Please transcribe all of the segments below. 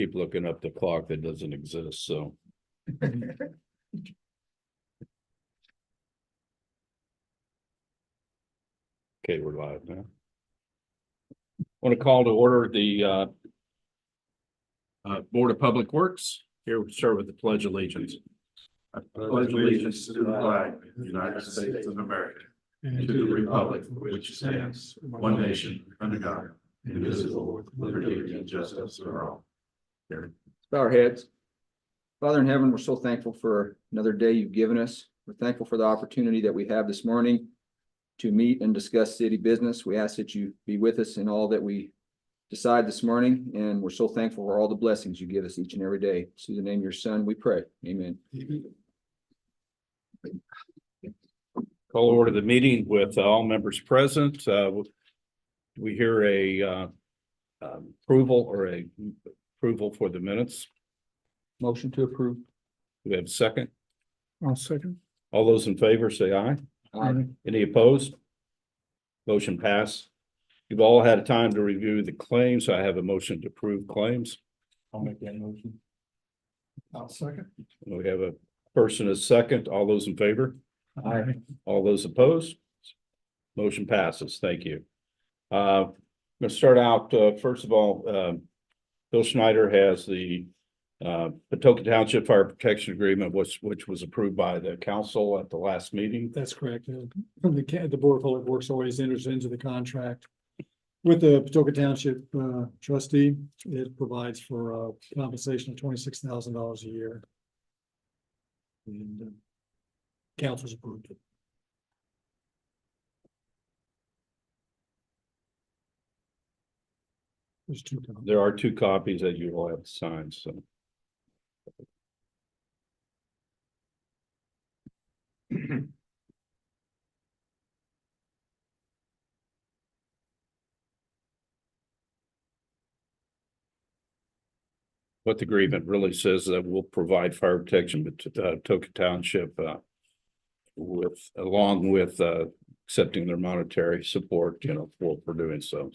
keep looking up the clock that doesn't exist, so. Okay, we're live now. Want to call to order the Board of Public Works. Here we start with the Pledge of Allegiance. I pledge allegiance to the flag of the United States of America and to the republic for which it stands, one nation, under God, indivisible, with liberty and justice for all. Let's bow our heads. Father in heaven, we're so thankful for another day you've given us. We're thankful for the opportunity that we have this morning to meet and discuss city business. We ask that you be with us in all that we decide this morning, and we're so thankful for all the blessings you give us each and every day. Through the name of your Son, we pray. Amen. Call order the meeting with all members present. We hear a approval for the minutes. Motion to approve. Do we have a second? I'll second. All those in favor say aye. Aye. Any opposed? Motion passed. You've all had time to review the claims. I have a motion to approve claims. I'll make that motion. I'll second. We have a person as second. All those in favor? Aye. All those opposed? Motion passes. Thank you. I'm going to start out, first of all, Bill Schneider has the Patoka Township Fire Protection Agreement, which was approved by the council at the last meeting. That's correct. The Board of Public Works always enters into the contract with the Patoka Township trustee. It provides for compensation of $26,000 a year. And council's approved it. There's two. There are two copies that you will have to sign, so. What the agreement really says that we'll provide fire protection to Patoka Township along with accepting their monetary support, for doing so.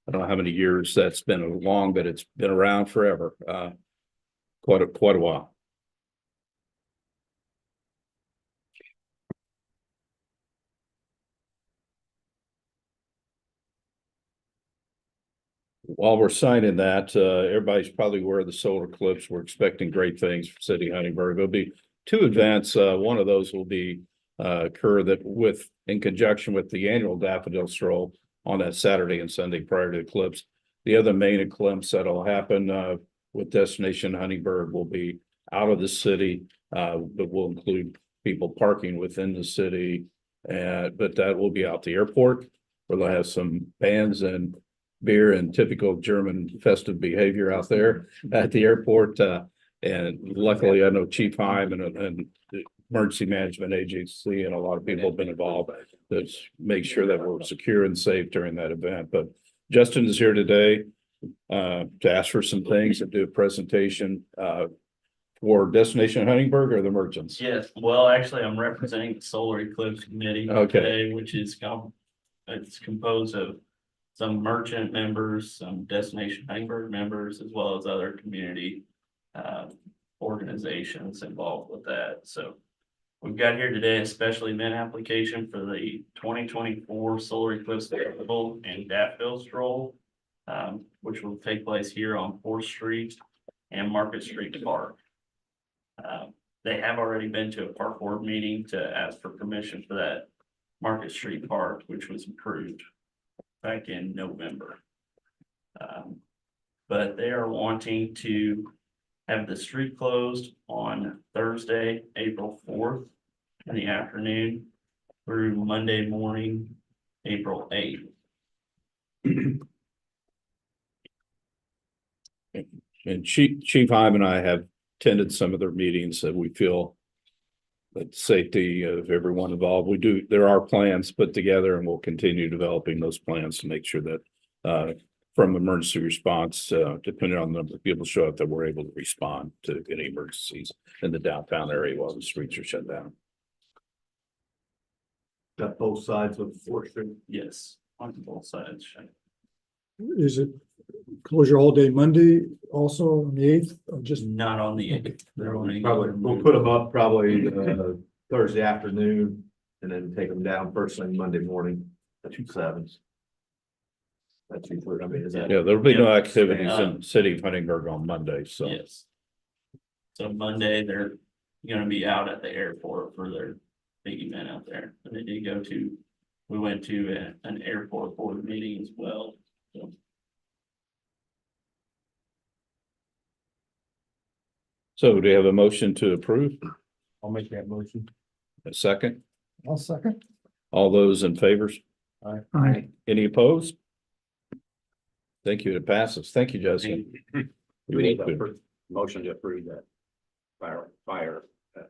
I don't know how many years that's been along, but it's been around forever. Quite a while. While we're signing that, everybody's probably aware of the solar eclipse. We're expecting great things for City of Huntingburg. There'll be two events. One of those will be occur in conjunction with the annual daffodil stroll on that Saturday and Sunday prior to the eclipse. The other main eclipse that'll happen with Destination Huntingburg will be out of the city, but will include people parking within the city. But that will be out the airport where they'll have some bands and beer and typical German festive behavior out there at the airport. And luckily, I know Chief Heim and the Emergency Management Agency and a lot of people have been involved to make sure that we're secure and safe during that event. But Justin is here today to ask for some things and do a presentation for Destination Huntingburg or the merchants. Yes, well, actually, I'm representing the Solar Eclipse Committee today, which is it's composed of some merchant members, some Destination Huntingburg members, as well as other community organizations involved with that. So we've got here today a special event application for the 2024 Solar Eclipse Festival and Daffodil Stroll, which will take place here on 4th Street and Market Street Park. They have already been to a park board meeting to ask for permission for that Market Street Park, which was approved back in November. But they are wanting to have the street closed on Thursday, April 4th in the afternoon through Monday morning, April 8th. And Chief Heim and I have attended some of their meetings that we feel that safety of everyone involved. There are plans put together and we'll continue developing those plans to make sure that from emergency response, depending on the number of people show up, that we're able to respond to any emergencies in the downtown area while the streets are shut down. Got both sides of 4th Street. Yes, on both sides. Is it closure all day Monday also on the eighth or just? Not on the eighth. They're only. Probably, we'll put them up probably Thursday afternoon and then take them down first thing Monday morning at 7. That's usually, I mean, is that? Yeah, there'll be no Yeah. activities in the city of Huntingburg on Monday, so. Yes. So Monday, they're gonna be out at the airport for their big event out there. And they did go to, we went to an airport board meeting as well. So So do you have a motion to approve? I'll make that motion. A second? I'll second. All those in favors? Aye. Any opposed? Thank you. It passes. Thank you, Jessica. We need a motion to approve that fire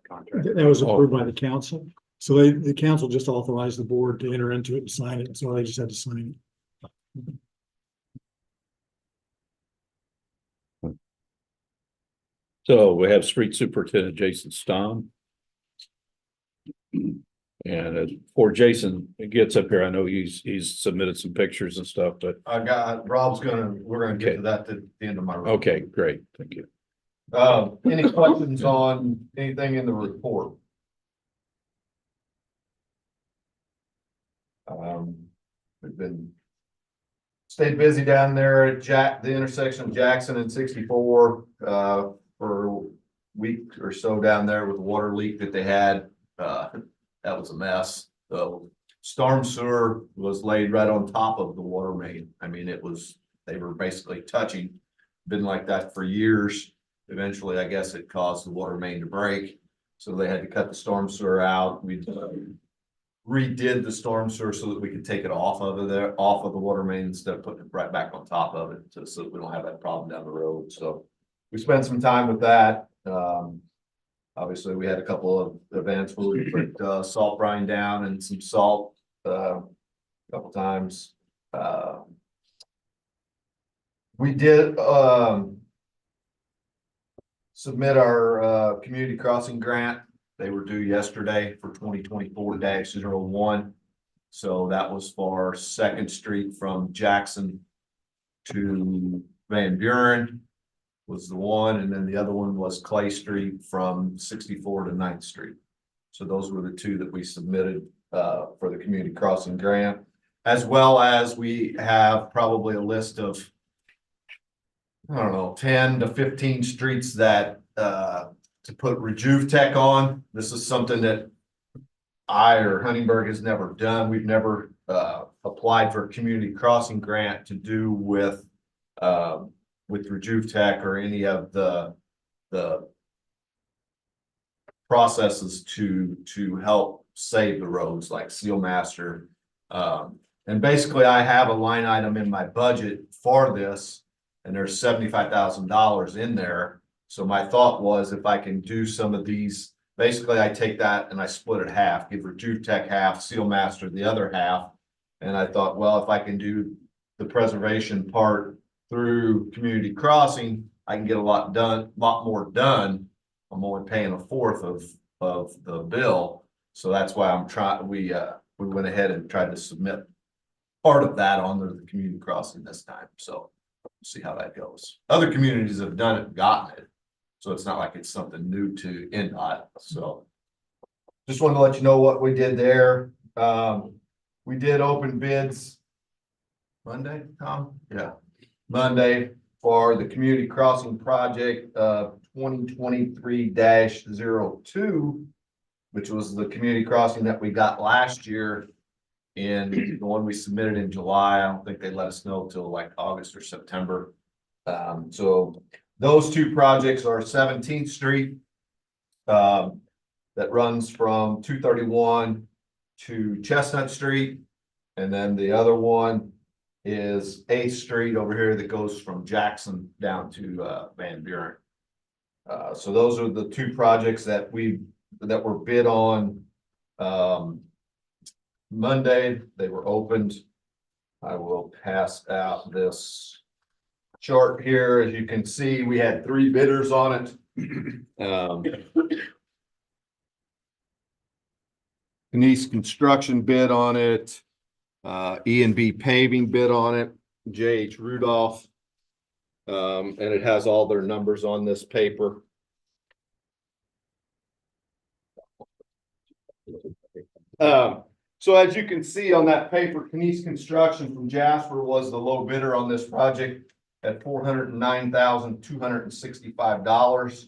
contract. That was approved by the council. So the council just authorized the board to enter into it and sign it. So they just had to sign it. So we have Street Superintendent Jason Stom. And before Jason gets up here, I know he's submitted some pictures and stuff, but Rob's we're gonna get to that at the end of my. okay, great. Thank you. Any questions on anything in the report? We've stayed busy down there at the intersection of Jackson and 64, for a week or so down there with the water leak that they had. That was a mess. The storm sewer was laid right on top of the water main. I mean, they were basically touching, been like that for years. Eventually, I guess it caused the water main to break. So they had to cut the storm sewer out. We redid the storm sewer so that we could take it off of the water main instead of putting it right back on top of it, so that we don't have that problem down the road. So we spent some time with that. Obviously, we had a couple of events where we put salt brine down and some salt a couple times. We did submit our community crossing grant. They were due yesterday for 2024-01. So that was for 2nd Street from Jackson to Van Buren was the one, and then the other one was Clay Street from 64 to 9th Street. So those were the two that we submitted for the community crossing grant, as well as we have probably a list of, I don't know, 10 to 15 streets that to put Rejuve Tech on. This is something that I or Huntingburg has never done. We've never applied for a community crossing grant to do with Rejuve Tech or any of the processes to help save the roads like Seal Master. And basically I have a line item in my budget for this, and there's $75,000 in there. So my thought was, if I can do some of these, basically I take that and I split it half, give Rejuve Tech half, Seal Master the other half. And I thought, well, if I can do the preservation part through community crossing, I can get a lot more done. I'm only paying a fourth of the bill. So that's why we went ahead and tried to submit part of that on the community crossing this time. So we'll see how that goes. Other communities have done it and gotten it. So it's not like it's something new to NDOT. So just wanted to let you know what we did there. We did open bids Monday, Tom? Yeah, Monday for the community crossing project 2023-02, which was the community crossing that we got last year. And the one we submitted in July, I don't think they let us know till like August or September. So those two projects are 17th Street that runs from 231 to Chestnut Street. And then the other one is 8th Street over here that goes from Jackson down to Van Buren. So those are the two projects that were bid on Monday. They were opened. I will pass out this chart here. As you can see, we had 3 bidders on it. Denise Construction bid on it. E&B Paving bid on it. J.H. Rudolph. And it has all their numbers on this paper. So as you can see on that paper, Knies Construction from Jasper was the low bidder on this project at $409,265.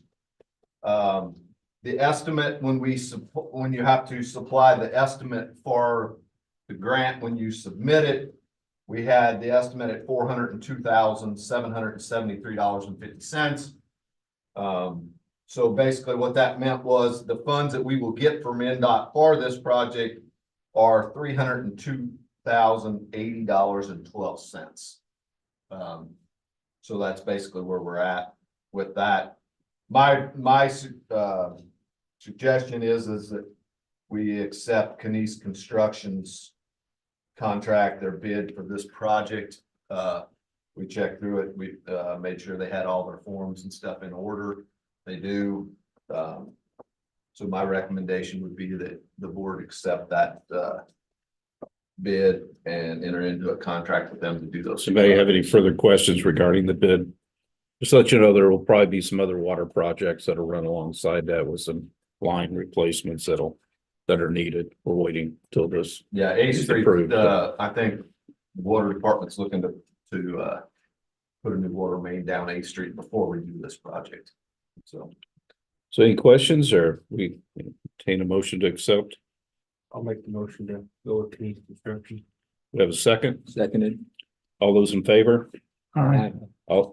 The estimate when you have to supply the estimate for the grant, when you submit it, we had the estimate at $402,773.50. So basically what that meant was the funds that we will get from NDOT for this project are $302,080.12. So that's basically where we're at with that. My suggestion is that we accept Knies Construction's contract, their bid for this project. We checked through it. We made sure they had all their forms and stuff in order. They do. So my recommendation would be that the board accept that bid and enter into a contract with them to do those. Somebody have any further questions regarding the bid? Just to let you know, there will probably be some other water projects that'll run alongside that with some line replacements that are needed. We're waiting till this. Yeah, Eighth is Street, approved. I think the water department's looking to put a new water main down Eighth Street before we do this project. So any questions, or we obtain a motion to accept? I'll make the motion to go with Knies Construction. We have a second. Seconded. All those in favor? Aye.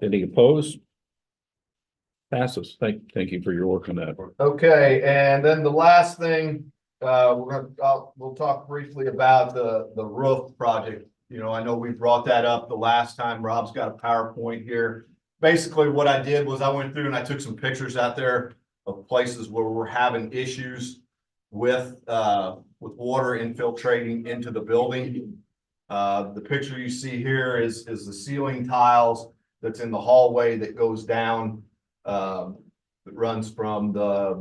Any opposed? Passes. Thank you for your work on that. okay, and then the last thing, we'll talk briefly about the roof project. You know, I know we brought that up the last time. Rob's got a PowerPoint here. Basically, what I did was I went through and I took some pictures out there of places where we're having issues with water infiltrating into the building. The picture you see here is the ceiling tiles that's in the hallway that goes down. It runs from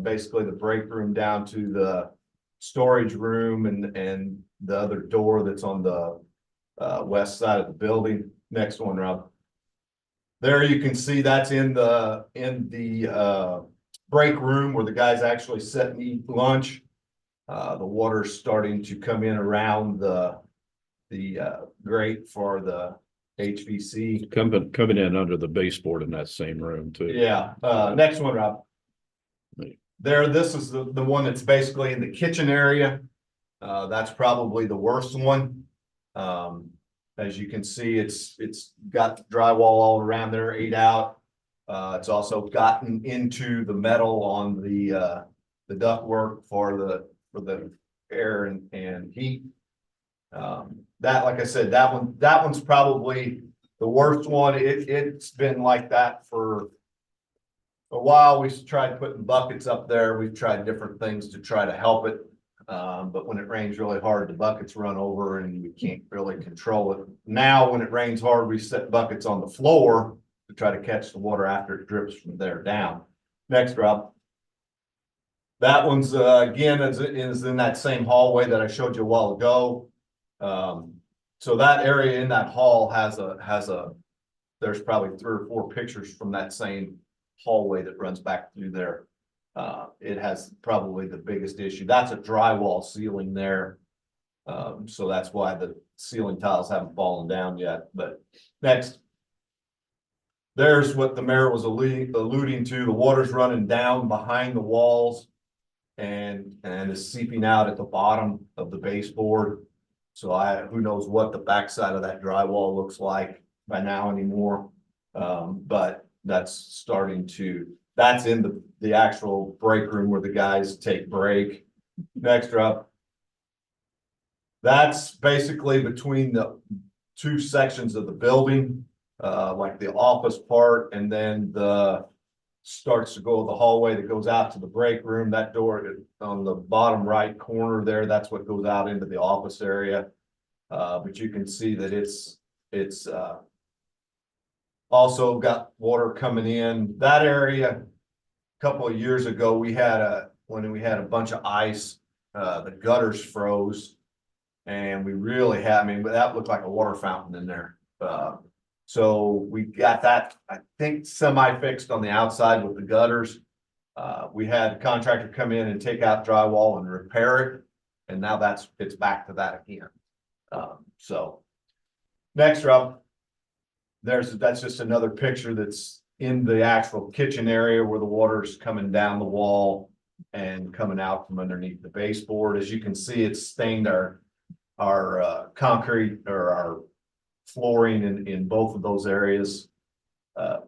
basically the break room down to the storage room and the other door that's on the west side of the building. Next one, Rob. There you can see that's in the break room where the guys actually sit and eat lunch. The water's starting to come in around the grate for the HVC. Coming in under the baseboard in that same room too. Yeah, next one, Rob. There, this is the one that's basically in the kitchen area. That's probably the worst one. As you can see, it's got drywall all around there, ate out. It's also gotten into the metal on the ductwork for the air and heat. That, like I said, that one's probably the worst one. It's been like that for a while. We've tried putting buckets up there. We've tried different things to try to help it. But when it rains really hard, the buckets run over and we can't really control it. Now, when it rains hard, we set buckets on the floor to try to catch the water after it drips from there down. Next, Rob. That one's again is in that same hallway that I showed you a while ago. So that area in that hall has there's probably 3 or 4 pictures from that same hallway that runs back through there. It has probably the biggest issue. That's a drywall ceiling there. So that's why the ceiling tiles haven't fallen down yet. But next, there's what the mayor was alluding to. The water's running down behind the walls and is seeping out at the bottom of the baseboard. So who knows what the backside of that drywall looks like by now anymore. But that's in the actual break room where the guys take break. Next up. That's basically between the 2 sections of the building, like the office part, and then starts to go the hallway that goes out to the break room. That door on the bottom right corner there, that's what goes out into the office area. But you can see that it's also got water coming in that area. A couple of years ago, when we had a bunch of ice, the gutters froze, and we really had, but that looked like a water fountain in there. So we got that, I think, semi-fixed on the outside with the gutters. We had a contractor come in and take out drywall and repair it, and now it's back to that again. So next up, that's just another picture that's in the actual kitchen area where the water's coming down the wall and coming out from underneath the baseboard. As you can see, it's stained our concrete or our flooring in both of those areas.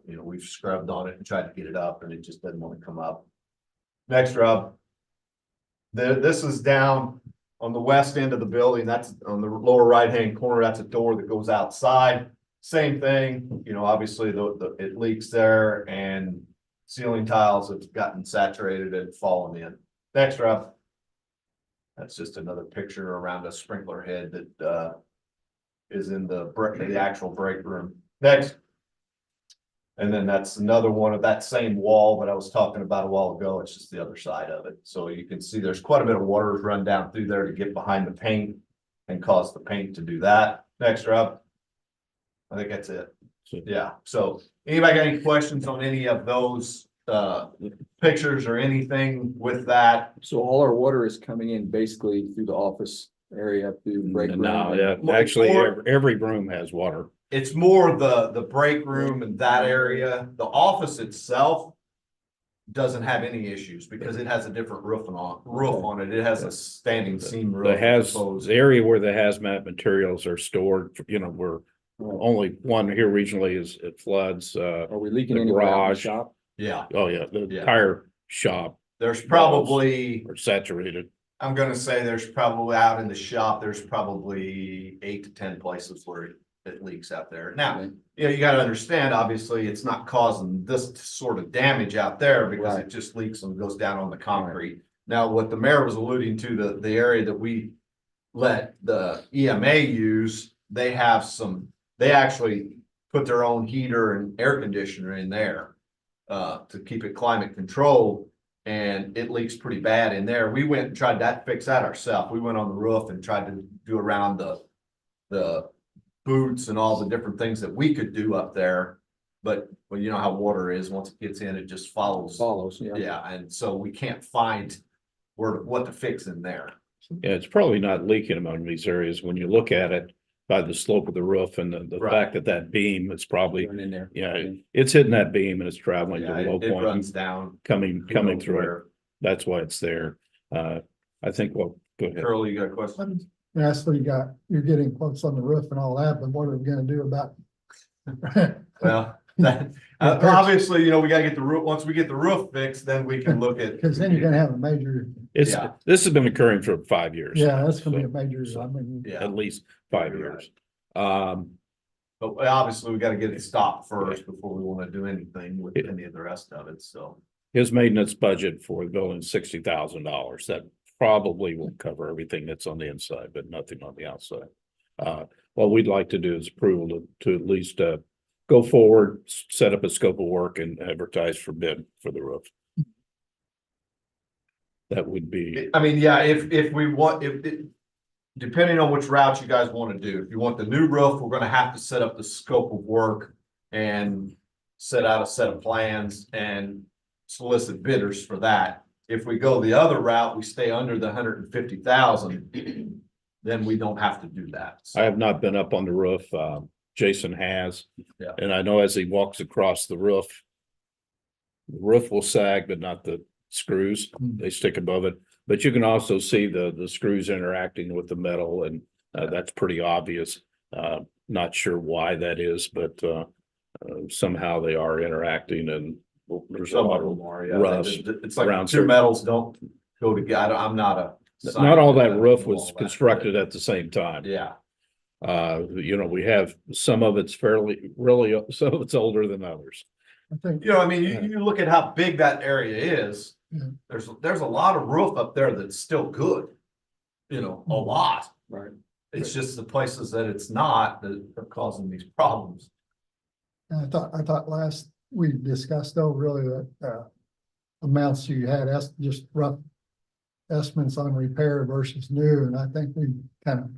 We've scrubbed on it and tried to get it up, and it just doesn't want to come up. Next, Rob. This is down on the west end of the building. That's on the lower right-hand corner. That's a door that goes outside. Same thing, obviously it leaks there, and ceiling tiles have gotten saturated and fallen in. Next, Rob. That's just another picture around a sprinkler head that is in the actual break room. Next. And then that's another one of that same wall that I was talking about a while ago. It's just the other side of it. So you can see there's quite a bit of water run down through there to get behind the paint and cause the paint to do that. Next, Rob. I think that's it. Yeah. So anybody got any questions on any of those pictures or anything with that? So all our water is coming in basically through the office area, through break room. No, yeah, actually, every room has water. It's more the break room and that area. The office itself doesn't have any issues because it has a different roof on it. It has a standing seam roof. The area where the hazmat materials are stored, where only one here regionally it floods. Are we leaking the anywhere out in the garage. shop? Yeah. Oh, yeah, the entire shop There's probably, are saturated. I'm gonna say there's probably out in the shop, there's probably 8 to 10 places where it leaks out there. Now, you gotta understand, obviously, it's not causing this sort of damage out there because it just leaks and goes down on the concrete. Now, what the mayor was alluding to, the area that we let the EMA use, they actually put their own heater and air conditioner in there to keep it climate controlled, and it leaks pretty bad in there. We went and tried to fix that ourselves. We went on the roof and tried to do around the boots and all the different things that we could do up there. But well, you know how water is, once it gets in, it just follows. Yeah, and so we can't find what to fix in there. Yeah, it's probably not leaking among these areas. When you look at it by the slope of the roof and the fact that beam is probably, In there. it's hitting that beam and it's traveling to the low It point. runs down. Coming through it. That's why it's there. I think, well, go ahead. Curly, you got a question? Yes, so you're getting quotes on the roof and all that, but what are we gonna do about? Well, obviously, we gotta get the roof, once we get the roof fixed, then we can look at. Cause then you're gonna have a major, This has been occurring for 5 years. yeah, that's gonna be a major, I mean. Yeah, At least 5 years. but obviously we gotta get it stopped first before we wanna do anything with any of the rest of it, so. His maintenance budget for the building is $60,000. That probably will cover everything that's on the inside, but nothing on the outside. What we'd like to do is approval to at least go forward, set up a scope of work and advertise for bid for the roof. That would be, I mean, yeah, if we want, depending on which route you guys wanna do, if you want the new roof, we're gonna have to set up the scope of work and set out a set of plans and solicit bidders for that. If we go the other route, we stay under the 150,000, then we don't have to do that. So, I have not been up on the roof. Jason has. Yeah. And I know as he walks across the roof will sag, but not the screws. They stick above it. But you can also see the screws interacting with the metal, and that's pretty obvious. Not sure why that is, but somehow they are interacting, and there's a some lot of of them are, rust it's like around two certain- metals don't go together. I'm not a. Not all that scientist, roof I don't know was all that, constructed at the same time. but Yeah, We have some of it's really, some of it's older than others. I think, I mean, you look at how big that area is, Yeah. there's a lot of roof up there that's still good. A lot. Right. It's just the places that it's not that are causing these problems. I thought last we discussed though, really that, amounts you had, just rough estimates on repair versus new, and I think we kind of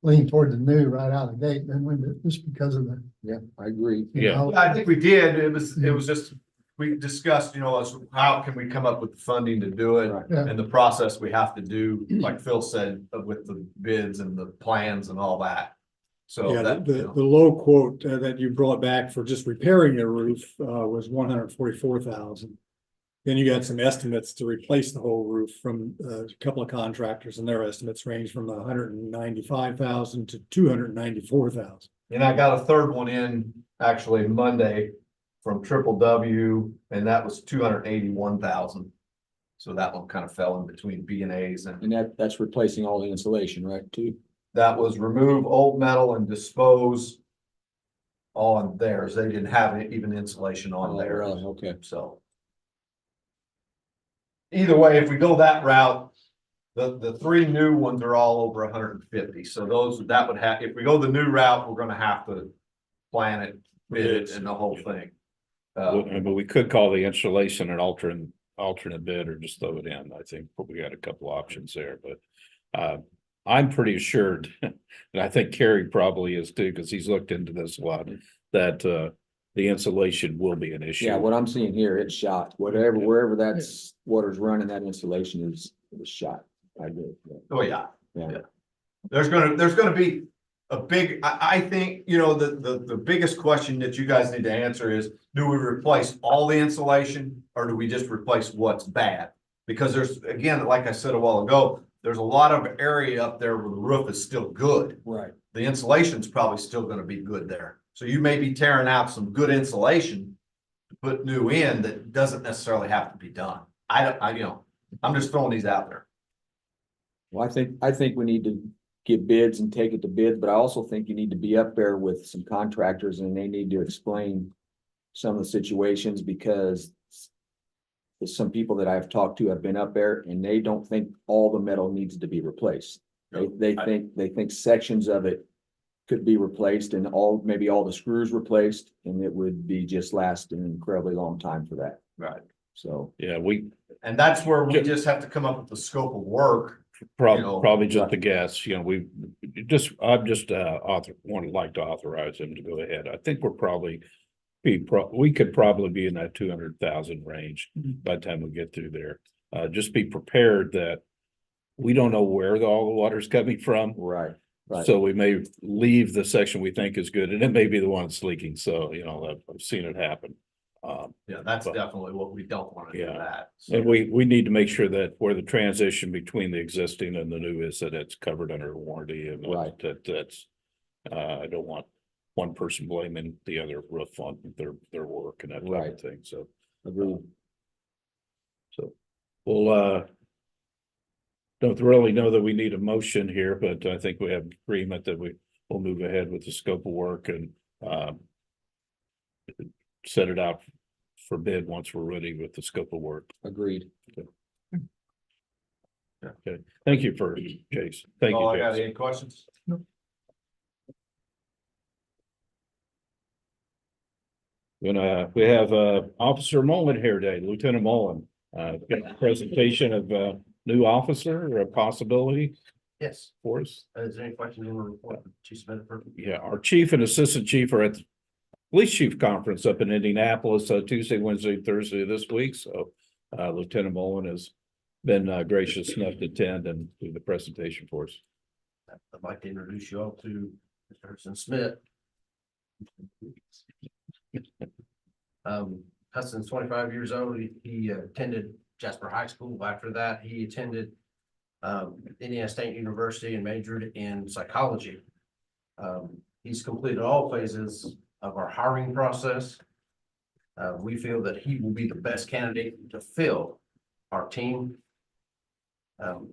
lean toward the new right out of the gate, then we, just because of the. Yeah, I agree. you Yeah. know, Yeah, I think we did. It was just, we discussed, as how can we come up with the funding to do it? Right. Yeah. And the process we have to do, like Phil said, with the bids and the plans and all that. So Yeah, that, the low quote that you brought back for just repairing the roof was 144,000. Then you got some estimates to replace the whole roof from a couple of contractors, and their estimates range from 195,000 to 294,000. and I got a third one in actually Monday from Triple W, and that was 281,000. So that one kind of fell in between B and A's, and And that's replacing all the insulation, right, too? that was remove old metal and dispose on theirs. They didn't have even insulation on Oh, theirs. really? Okay. So. Either way, if we go that route, the three new ones are all over 150. So that would have, if we go the new route, we're gonna have to plan it, bid it, and the whole thing. But we could call the installation an alternate bid or just throw it in. I think we got a couple options there, but I'm pretty assured, and I think Kerry probably is too, because he's looked into this a lot, that the insulation will be an issue. Yeah, what I'm seeing here, it's shot. Wherever that's water's running, that insulation is shot. I agree. Oh, yeah. Yeah. There's gonna be a big, I think, the biggest question that you guys need to answer is, do we replace all the insulation or do we just replace what's bad? Because there's, again, like I said a while ago, there's a lot of area up there where the roof is still good. Right. The insulation's probably still gonna be good there. So you may be tearing out some good insulation to put new in that doesn't necessarily have to be done. I'm just throwing these out there. Well, I think we need to get bids and take it to bid, but I also think you need to be up there with some contractors and they need to explain some of the situations, because there's some people that I've talked to have been up there and they don't think all the metal needs to be replaced. They think sections of it could be replaced and maybe all the screws replaced, and it would be just last an incredibly long time for that. Right. So, Yeah, And that's where we just have to come up with the scope of work. probably just a guess, I'm just would like to authorize him to go ahead. I think we could probably be in that 200,000 range by the time we get through there. Just be prepared that we don't know where all the water's coming from. right. So we may leave the section we think is good and it may be the one that's leaking. So, I've seen it happen. Yeah, that's definitely what we don't want to do Yeah. that. And we need to make sure that where the transition between the existing and the new is, that it's covered under warranty and Right. that's, I don't want one person blaming the other roof on their work and that type Right. of thing. So, Agreed. we'll, don't really know that we need a motion here, but I think we have agreement that will move ahead with the scope of work and, set it out for bid once we're ready with the scope of work. Agreed. Okay, thank you for Jason. Thank All you, I got, Jason. any questions? We have Officer Mullen here today, Lieutenant Mullen. Got a presentation of new officer or a possibility Yes. for us. Is there any questions on the report? Chief Smith? Yeah, our chief and assistant chief are at the police chief conference up in Indianapolis, Tuesday, Wednesday, Thursday of this week. So Lieutenant Mullen has been gracious enough to attend and do the presentation for us. I'd like to introduce you all to Mr. Hudson Smith. Hudson's 25 years old. He attended Jasper High School. After that, he attended Indiana State University and majored in psychology. He's completed all phases of our hiring process. We feel that he will be the best candidate to fill our team.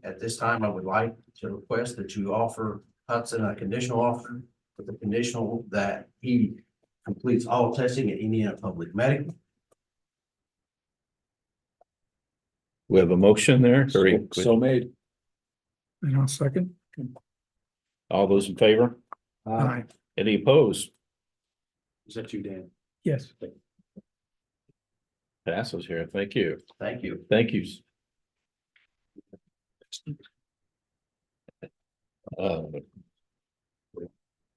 At this time, I would like to request that you offer Hudson a conditional offer with the conditional that he completes all testing at Indiana Public Medical. We have a motion there. So made. And I'll second. All those in favor? Aye. Any opposed? Is that you, Dan? Yes. Passes here. Thank you. Thank you. Thank you.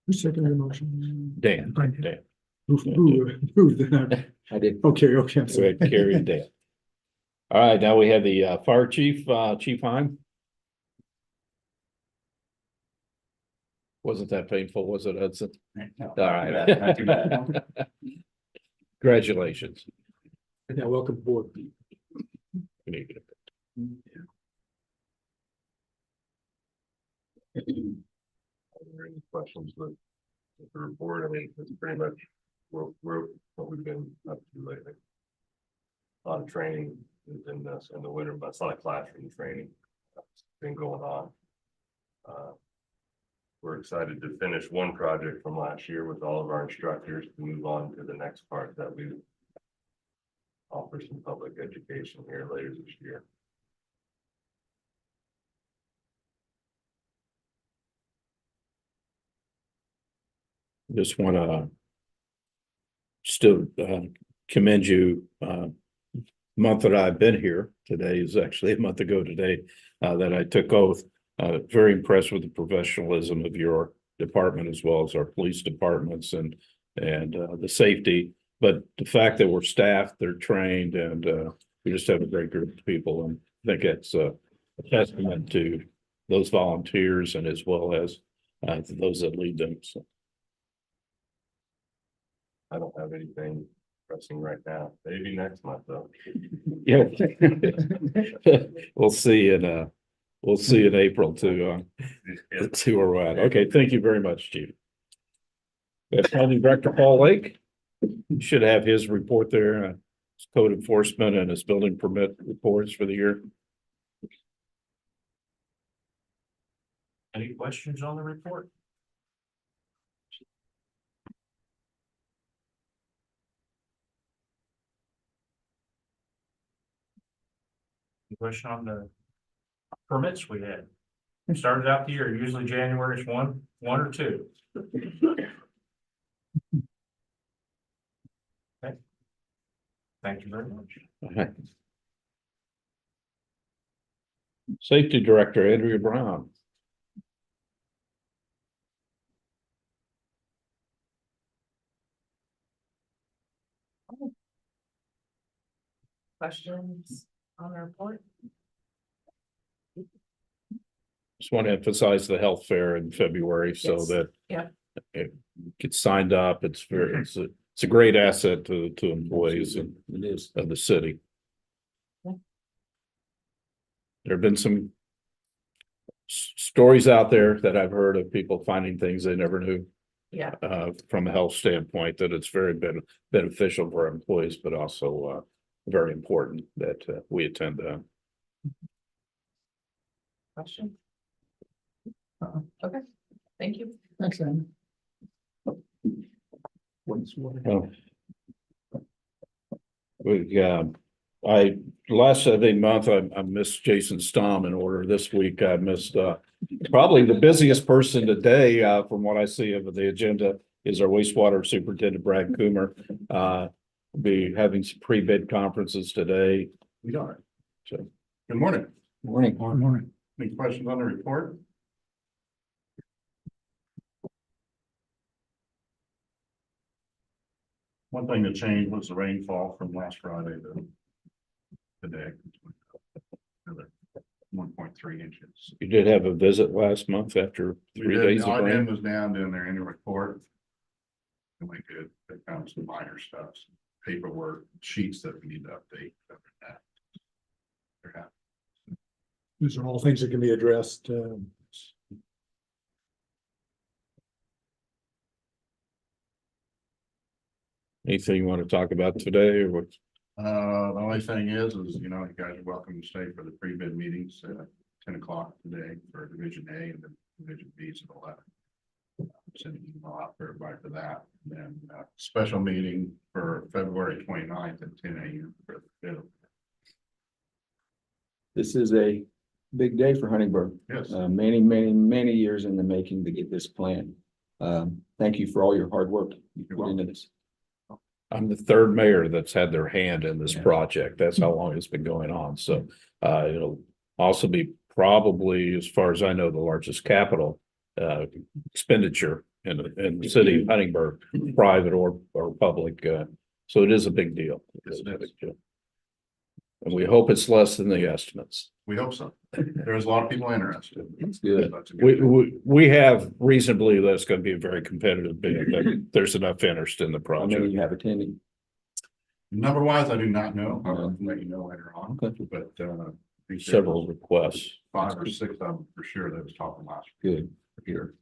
Who seconded the motion? Dan, I did. Dan. Who then? I did. Okay, okay, I'm Go sorry. ahead, Carrie and Dan. All right, now we have the fire chief, Chief Heim. Wasn't that painful, was it, Hudson? All right. Congratulations. Yeah, welcome aboard. Any questions with the report? I mean, it's pretty much we're what we've been up to lately. A lot of training in this in the winter, but it's not a classroom training that's been going on. We're excited to finish one project from last year with all of our instructors to move on to the next part that we offer some public education here later this year. Just want to still commend you. Month that I've been here, today is actually a month ago today, that I took oath. Very impressed with the professionalism of your department as well as our police departments and the safety. But the fact that we're staffed, they're trained, and we just have a great group of people. And I think it's a testament to those volunteers and as well as those that lead them. So. I don't have anything pressing right now. Maybe next month though. Yeah. We'll see in April to see where we're at. Okay, thank you very much, Chief. We have Planning Director Paul Lake. You should have his report there, his code enforcement and his building permit reports for the year. Any questions on the report? Question on the permits we had. Started out the year, usually January is one or two. Okay. Thank you very much. Okay. Safety Director Andrea Brown. Questions on the report? Just want to emphasize the health fair in February so Yes. that Yeah. it gets signed up. It's very, it's a great asset to employees of the city. Yeah. There have been some stories out there that I've heard of people finding things they never knew. Yeah. From a health standpoint, that it's very beneficial for our employees, but also very important that we attend that. Question? Okay, thank you. Thanks, Andy. Oh. Last month, I missed Jason Stom in order. This week, I missed probably the busiest person today, from what I see of the agenda, is our wastewater superintendent, Brad Coomer. We'll be having some pre-bid conferences today. We are. So, Good morning. Morning. Morning. Any questions on the report? One thing that changed was the rainfall from last Friday to today. 1.3 inches. you did have a visit last month after 3 days of Ogden rain. was down doing their annual report. And we could, they found some minor stuff, some paperwork, sheets that we need to update. They're happy. These are all things that can be addressed. Anything you want to talk about today or what? The only thing is, you know, you guys are welcome to stay for the pre-bid meetings at 10 o'clock today for Division A and then Division B is at 11. Sending an email out for everybody for that. And then special meeting for February 29th at 10 a.m. for the bid. This is a big day for Huntingburg. Yes. Many years in the making to get this plan. Thank you for all your hard work you put into this. I'm the third mayor that's had their hand in this project. That's how long it's been going on. So it'll also be probably, as far as I know, the largest capital expenditure in the city of Huntingburg, private or public. So it is a big deal. It is a big deal. And we hope it's less than the estimates. We hope so. There's a lot of people interested. That's good. That's a good thing. We have reason to believe that it's going to be a very competitive bid, that there's enough interest in the How many project. you have attending? Number wise, I do not know. I'll let you know later on, Okay. but, I think Several requests. 5 or 6 of them for sure that was talking last Good. year.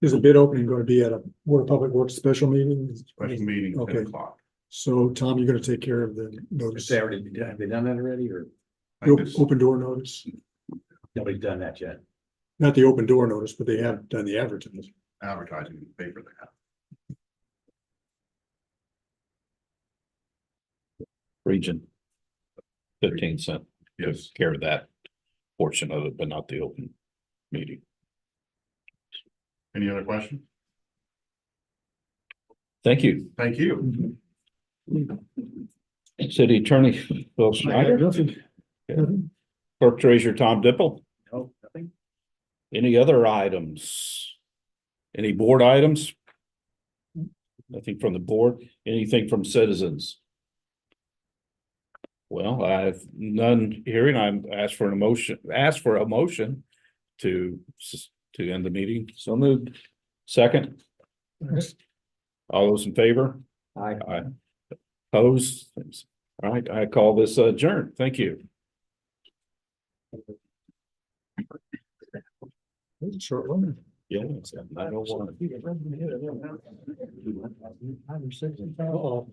Is the bid opening going to be at a Board of Public Works special meeting? Special meeting, Okay. 10 o'clock. So Tom, you're going to take care of the notice, Have they done that already, or I think it's- open door notice, nobody's done that yet? not the open door notice, but they have done the advertising. advertising in the paper they have. Region. 15 cent. Yes. Care of that portion of it, but not the open meeting. Any other questions? Thank you. Thank you. City Attorney Phil Schneider, Clerk Treasurer Tom Dipple. No, nothing. Any other items? Any board items? Nothing from the board, anything from citizens? Well, I have none hearing. I'm asked for a motion to end the meeting. So moved. Second, all those in favor? Aye. Aye. Opposed? All right, I call this adjourned. Thank you. Short one. Yeah. I don't want to. Uh-oh.